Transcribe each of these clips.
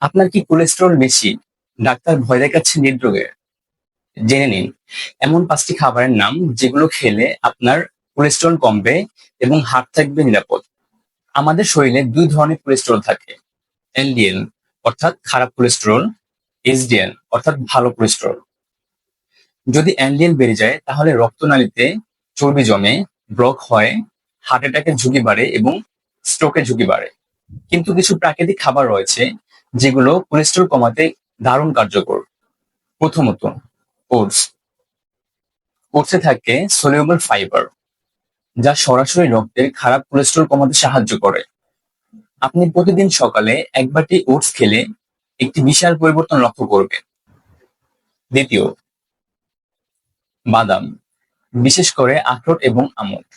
আপনার কি কোলেস্টেরল বেশি? ডাক্তার ভয় দেখাচ্ছেন হৃদরোগের? জেনে নিন এমন ৫টি খাবারের নাম যেগুলো খেলে আপনার কোলেস্টেরল কমবে এবং হার্ট থাকবে নিরাপদ। আমাদের শরীরে ২ ধরনের কোলেস্টেরল থাকে। এলডিএল অর্থাৎ খারাপ কোলেস্টেরল, এইচডিএল অর্থাৎ ভালো কোলেস্টেরল। যদি এলডিএল বেড়ে যায় তাহলে রক্তনালীতে চর্বি জমে, ব্লক হয়, হার্ট অ্যাটাকের ঝুঁকি বাড়ে এবং স্ট্রোকের ঝুঁকি বাড়ে। কিন্তু কিছু প্রাকৃতিক খাবার রয়েছে যেগুলো কোলেস্টেরল কমাতে দারুণ কার্যকর। প্রথমত, ওটস। ওটসে থাকে সলিউবল ফাইবার, যা সরাসরি রক্তের খারাপ কোলেস্টেরল কমাতে সাহায্য করে। আপনি প্রতিদিন সকালে ১ বাটি ওটস খেলে একটি বিশাল পরিবর্তন লক্ষ্য করবেন। দ্বিতীয়, বাদাম, বিশেষ করে আখরোট এবং আমন্ড।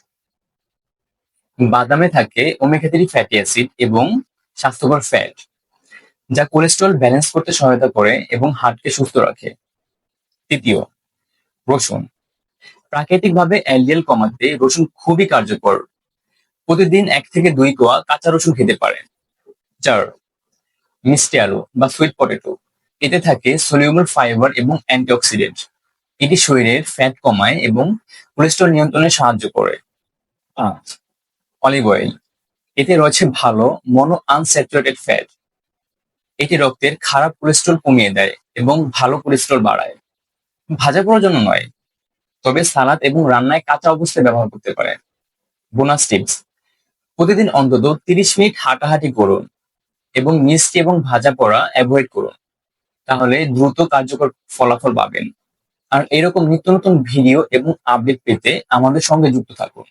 বাদামে থাকে ওমেগা-3 ফ্যাটি অ্যাসিড এবং স্বাস্থ্যকর ফ্যাট, যা কোলেস্টেরল ব্যালেন্স করতে সহায়তা করে এবং হার্টকে সুস্থ রাখে। তৃতীয়, রসুন। প্রাকৃতিকভাবে এলডিএল কমাতে রসুন খুবই কার্যকর। প্রতিদিন ১ থেকে ২ কোয়া কাঁচা রসুন খেতে পারেন। ৪, মিষ্টি আলু বা সুইট পটেটো। এতে থাকে সলিউবল ফাইবার এবং অ্যান্টিঅক্সিডেন্ট। এটি শরীরের ফ্যাট কমায় এবং কোলেস্টেরল নিয়ন্ত্রণে সাহায্য করে। ৫, অলিভ অয়েল। এতে রয়েছে ভালো মনো আনস্যাচুরেটেড ফ্যাট। এটি রক্তের খারাপ কোলেস্টেরল কমিয়ে দেয় এবং ভালো কোলেস্টেরল বাড়ায়। ভাজা পোড়ার জন্য নয়, তবে সালাদ এবং রান্নায় কাঁচা অবস্থায় ব্যবহার করতে পারেন। বোনাস টিপস: প্রতিদিন অন্তত ৩০ মিনিট হাঁটাহাঁটি করুন এবং মিষ্টি এবং ভাজা পোড়া অ্যাভয়েড করুন। তাহলে দ্রুত কার্যকর ফলাফল পাবেন। আর এরকম নিত্য নতুন ভিডিও এবং আপডেট পেতে আমাদের সঙ্গে যুক্ত থাকুন।